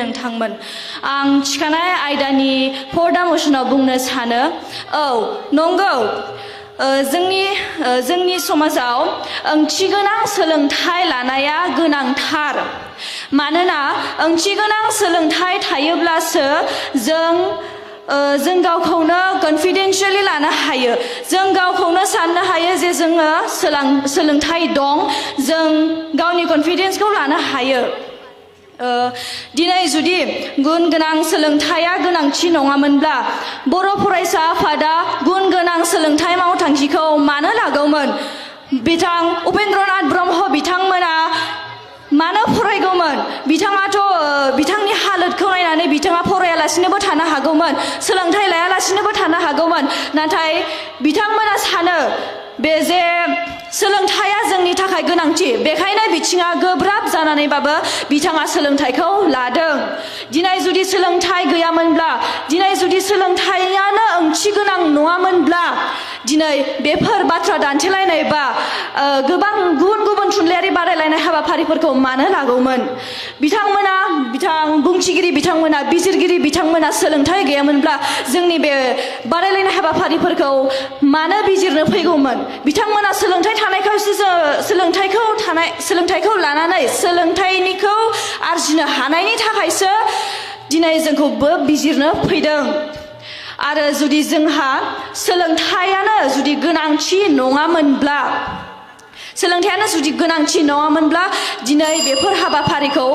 नोंथांमोन आं थिखानाय आयदानि फर्दा मोसनाव बुंनो सानो औ नंगौ जोंनि समाजाव ओंथिगोनां सोलोंथाइ लानाया गोनांथार मानोना ओंथिगोनां सोलोंथाइ थायोब्लासो जों गावखौनो कन्फिडेन्शियली लानो हायो जों गावखौनो साननो हायो जे जोङो सोलोंथाइ दं जों गावनि कन्फिडेन्सखौ लानो हायो दिनै जुदि गुन गोनां सोलोंथाइया गोनांथि नङामोनब्ला बर' फरायसा आफादा गुन गोनां सोलोंथाइ मावथांखिखौ मानो लागौमोन बिथां उपेन्द्रनाथ ब्रह्म बिथांमोना मानो फरायगौमोन बिथाङाथ' बिथांनि हालोदखौ नायनानै बिथाङा फरायालासिनोबो थानो हागौमोन सोलोंथाइ लायालासिनोबो थानो हागौमोन नाथाय बिथांमोना सानो बे जे सोलोंथाइया जोंनि थाखाय गोनांथि बेखायनो बिथिङा गोब्राब जानानैबाबो बिथाङा सोलोंथाइखौ लादों दिनै जुदि सोलोंथाइ गैयामोनब्ला दिनै जुदि सोलोंथाइयानो ओंथि गोनां नङामोनब्ला दिनै बेफोर बाथ्रा दान्थेलायनाय बा गोबां गुबुन गुबुन थुनलाइयारि बादायलायनाय हाबाफारिफोरखौ मानो लागौमोन बिथां बुंथिगिरि बिथांमोना बिजिरगिरि बिथांमोना सोलोंथाइ गैयामोनब्ला जोंनि बे बादायलायनाय हाबाफारिफोरखौ मानो बिजिरनो फैगौमोन बिथांमोना सोलोंथाइ थानायखायसो सोलोंथाइखौ लानानै सोलोंथाइनिखौ आरजिनो हानायनि थाखायसो दिनै जोंखौबो बिजिरनो फैदों आरो जुदि जोंहा सोलोंथाइयानो जुदि गोनांथि नङामोनब्ला दिनै बेफोर हाबाफारिखौ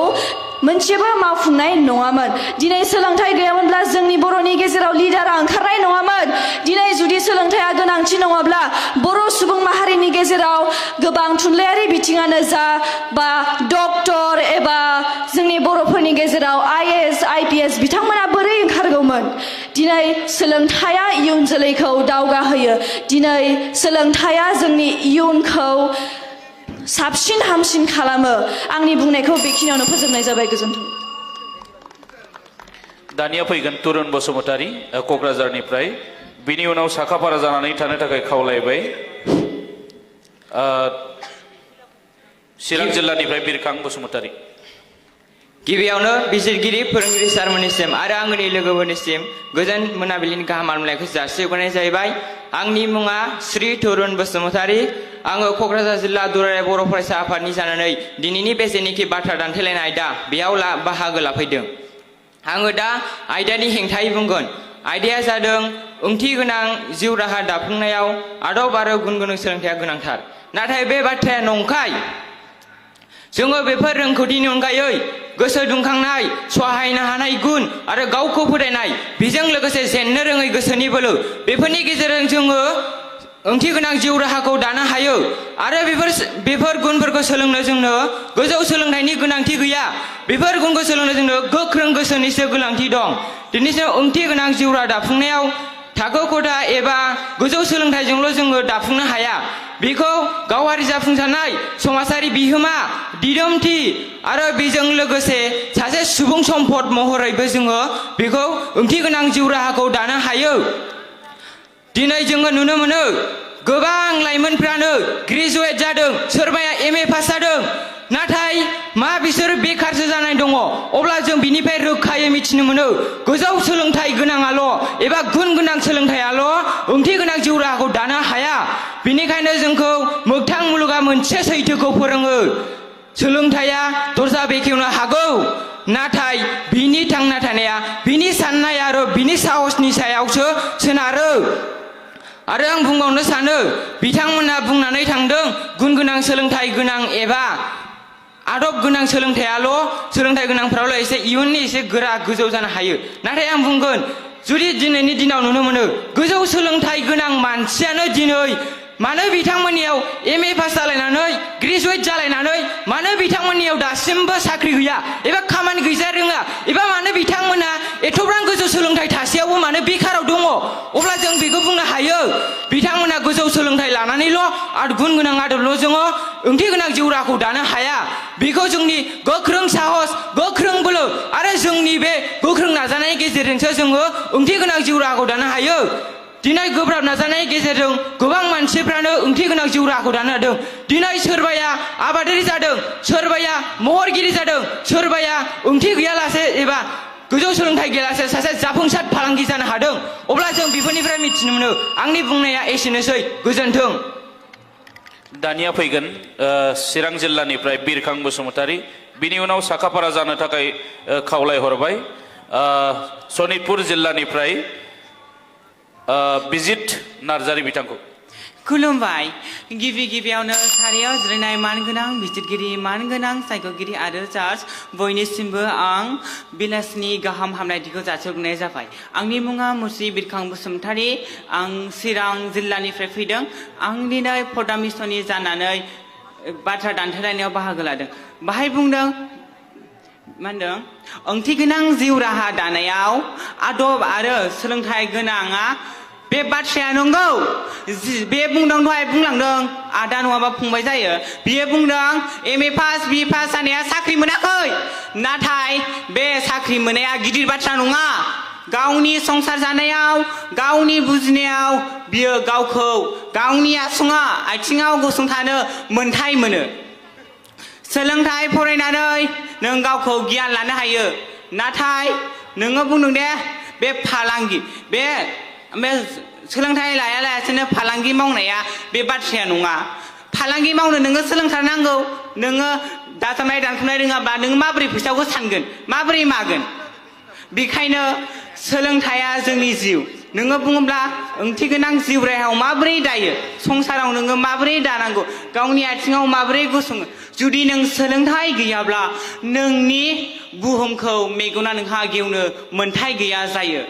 मोनसेबो मावफुंनाय नङामोन दिनै सोलोंथाइ गैयामोनब्ला जोंनि बर'नि गेजेराव लिडारा ओंखारनाय नङामोन दिनै जुदि सोलोंथाइया गोनांथि नङाब्ला बर' सुबुं माहारिनि गेजेराव गोबां थुनलाइयारि बिथिङानो जा बा डक्टर एबा जोंनि बर'फोरनि गेजेराव IAS IPS बिथांमोना बोरै ओंखारगौमोन दिनै सोलोंथाइया इयुन जोलैखौ दावगाहोयो दिनै सोलोंथाइया जोंनि इयुनखौ साबसिन हामसिन खालामो आंनि बुंनायखौ बेखिनियावनो फोजोबनाय जाबाय गोजोन्थों दानिया फैगोन तुरुन बसुमतारी क'क्राझारनिफ्राय बिनि उनाव साखाफारा जानानै थानो थाखाय खावलायबाय चिरां जिल्लानिफ्राय बिरखां बसुमतारी गिबियावनो बिजिरगिरि फोरोंगिरि सारमोननिसिम आरो आंनि लोगोफोरनिसिम गोजोन मोनाबिलिनि गाहाम हामलायनायखौ जासिहरनाय जाहैबाय आंनि मुङा श्री तुरुन बसुमतारी आङो क'क्राझार जिल्ला दुलाराय बर' फरायसा आफादनि जानानै दिनैनि बे जेनिखि बाथ्रा दान्थेलायनाय आयदा बेयाव बाहागो लाफैदों आङो दा आयदानि हेंथायै बुंगोन आयदाया जादों ओंथि गोनां जिउ राहा दाफुंनायाव आदब आरो गुन गोनां सोलोंथाइया गोनांथार नाथाय बे बाथ्राया नंखाय जोङो बेफोर रोंगौथिनि अनगायै गोसो दुंखांनाय सहायनो हानाय गुन आरो गावखौ फोथायनाय बेजों लोगोसे जेननो रोङै गोसोनि बोलो बेफोरनि गेजेरजों जोङो ओंथि गोनां जिउ राहाखौ दानो हायो आरो बेफोर गुनफोरखौ सोलोंनो जोंनो गोजौ सोलोंथाइनि गोनांथि गैया बेफोर गुनखौ सोलोंनो जोंनो गोख्रों गोसोनिसो गोनांथि दं दिनैसिम ओंथि गोनां जिउ राहा दाफुंनायाव थाखो खथा एबा गोजौ सोलोंथाइजोंल' जोङो दाफुंनो हाया बेखौ गावारि जाफुंसारनाय समाजारि बिहोमा दिदोमथि आरो बेजों लोगोसे सासे सुबुं सम्पद महरैबो जोङो बेखौ ओंथि गोनां जिउ राहाखौ दानो हायो दिनै जोङो नुनो मोनो गोबां लाइमोनफ्रानो ग्रेजुवेट जादों सोरबाया MA पास जादों नाथाय मा बिसोर बेखारसो जानाय दङ अब्ला जों बिनिफ्राय रोखायै मिथिनो मोनो गोजौ सोलोंथाइ गोनाङाल' एबा गुन गोनां सोलोंथाइयाल' ओंथि गोनां जिउ राहाखौ दानो हाया बेनिखायनो जोंखौ मोगथां मुलुगा मोनसे सैथोखौ फोरोङो सोलोंथाइया दरजा बेखेवनो हागौ नाथाय बिनि थांना थानाया बिनि साननाय आरो बिनि साहसनि सायावसो सोनारो आरो आं बुंबावनो सानो बिथांमोना बुंनानै थांदों गुन गोनां सोलोंथाइ गोनां एबा आदब गोनां सोलोंथाइ गोनांफ्राल' एसे इयुननि एसे गोरा गोजौ जानो हायो नाथाय आं बुंगोन जुदि दिनैनि दिनाव नुनो मोनो गोजौ सोलोंथाइ गोनां मानसियानो दिनै मानो बिथांमोननियाव MA पास जालायनानै ग्रेजुवेट जालायनानै मानो बिथांमोननियाव दासिमबो साख्रि गैया एबा खामानि गैजा रोङा एबा मानो बिथांमोना एथ'बां गोजौ सोलोंथाइ थासेयावबो मानो बेखाराव दङ अब्ला जों बेखौ बुंनो हायो बिथांमोना गोजौ सोलोंथाइ लानानैल' आरो गुन गोनां आदबल' जोङो ओंथि गोनां जिउ राहाखौ दानो हाया बेखौ जोंनि गोख्रों साहस गोख्रों बोलो आरो जोंनि बे गोख्रों नाजानायनि गेजेरजोंसो जोङो ओंथि गोनां जिउ राहाखौ दानो हायो दिनै गोब्राब नाजानायनि गेजेरजों गोबां मानसिफ्रानो ओंथि गोनां जिउ राहाखौ दानो हादों दिनै सोरबाया आबादारि जादों सोरबाया महरगिरि जादों सोरबाया ओंथि गैयालासे एबा गोजौ सोलोंथाइ गैयालासे सासे जाफुंसार फालांगि जानो हादों अब्ला जों बेफोरनिफ्राय मिथिनो मोनो आंनि बुंनाया एसेनोसै गोजोन्थों दानिया फैगोन चिरां जिल्लानिफ्राय बिरखां बसुमतारी बिनि उनाव साखाफारा जानो थाखाय खावलायहरबाय सनितपुर जिल्लानिफ्राय बिजित नार्जारी बिथांखौ खुलुमबाय गिबि गिबियावनो सारियाव जिरायनाय मानगोनां बिजिरगिरि मानगोनां सायख'गिरि आरो जाज बयनिसिमबो आं बेलासिनि गाहाम हामलायथिखौ जासिहरनाय जाबाय आंनि मुङा मुस्रि बिरखां बसुमतारी आं चिरां जिल्लानिफ्राय फैदों आं दिनै पर्दा मिसननि जानानै बाथ्रा दान्थेलायनायाव बाहागो लादों बाहाय बुंदों मा होनदों ओंथि गोनां जिउ राहा दानायाव आदब आरो सोलोंथाइ गोनाङा बे बाथ्राया नंगौ बे बुंदों दहाय बुंलांदों आदा नङाबा फंबाय जायो बियो बुंदों MA पास BA पास जानाया साख्रि मोनाखै नाथाय बे साख्रि मोननाया गिदिर बाथ्रा नङा गावनि संसार जानायाव गावनि बुजिनायाव बियो गावखौ गावनि आथिङाव गसंथानो मोन्थाय मोनो सोलोंथाइ फरायनानै नों गावखौ गियान लानो हायो नाथाय नोङो बुंदों दे बे फालांगि बे सोलोंथाइ लायालासेनो फालांगि मावनाया बे बाथ्राया नङा फालांगि मावनो नोङो सोलोंथारनांगौ नोङो दाजाबनाय दानख'नाय रोङाबा नोङो माबोरै फैसाखौ सानगोन माबोरै मागोन बेखायनो सोलोंथाइया जोंनि जिउ नोङो बुङोब्ला ओंथि गोनां जिउ राहायाव माबोरै दायो संसाराव नोङो माबोरै दानांगौ गावनि आथिङाव माबोरै गसङो जुदि नों सोलोंथाइ गैयाब्ला नोंनि बुहुमखौ मेगना नोंहा गेवनो मोन्थाय गैया जायो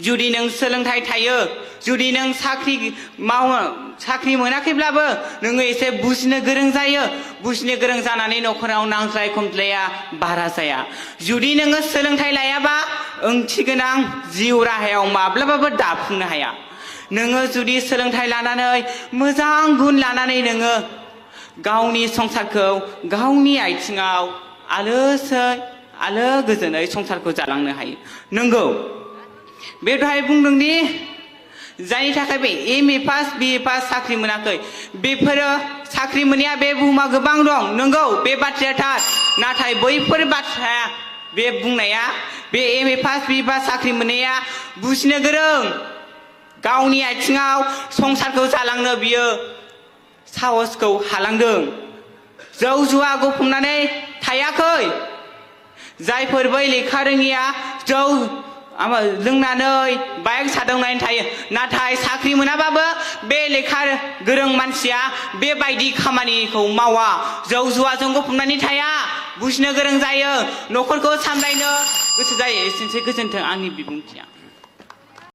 जुदि नों सोलोंथाइ थायो जुदि नों साख्रि मोनाखैब्लाबो नोङो एसे बुजिनो गोरों जायो बुजिनो गोरों जानानै न'खराव नांज्लाय खमज्लाया बारा जाया जुदि नोङो सोलोंथाइ लायाबा ओंथि गोनां जिउ राहायाव माब्लाबाबो दाफुंनो हाया नोङो जुदि सोलोंथाइ लानानै मोजां गुन लानानै नोङो गावनि संसारखौ गावनि आथिङाव आलो गोजोनै संसारखौ जालांनो हायो नंगौ बे दहाय बुंदोंदि जायनि थाखाय बे MA पास BA पास साख्रि मोनाखै बेफोरो साख्रि मोननाया बे बुहुमा गोबां दं नंगौ बे बाथ्राया थार नाथाय बैफोर बाथ्राया बे बुंनाया बे MA पास BA पास साख्रि मोननाया बुजिनो गोरों गावनि आथिङाव संसारखौ जालांनो बियो साहसखौ हालांदों जौ जुवा गफबनानै थायाखै जायफोर बै लेखा रोङिया जौ लोंनानै बाइक सादावनानै थायो नाथाय साख्रि मोनाबाबो बे लेखा गोरों मानसिया बेबायदि खामानिखौ मावा जौ जुवाजों गफबनानै थाया बुजिनो गोरों जायो न'खरखौ सामलायनो गोसो जायो एसेनोसै गोजोन्थों आंनि बिबुंथिया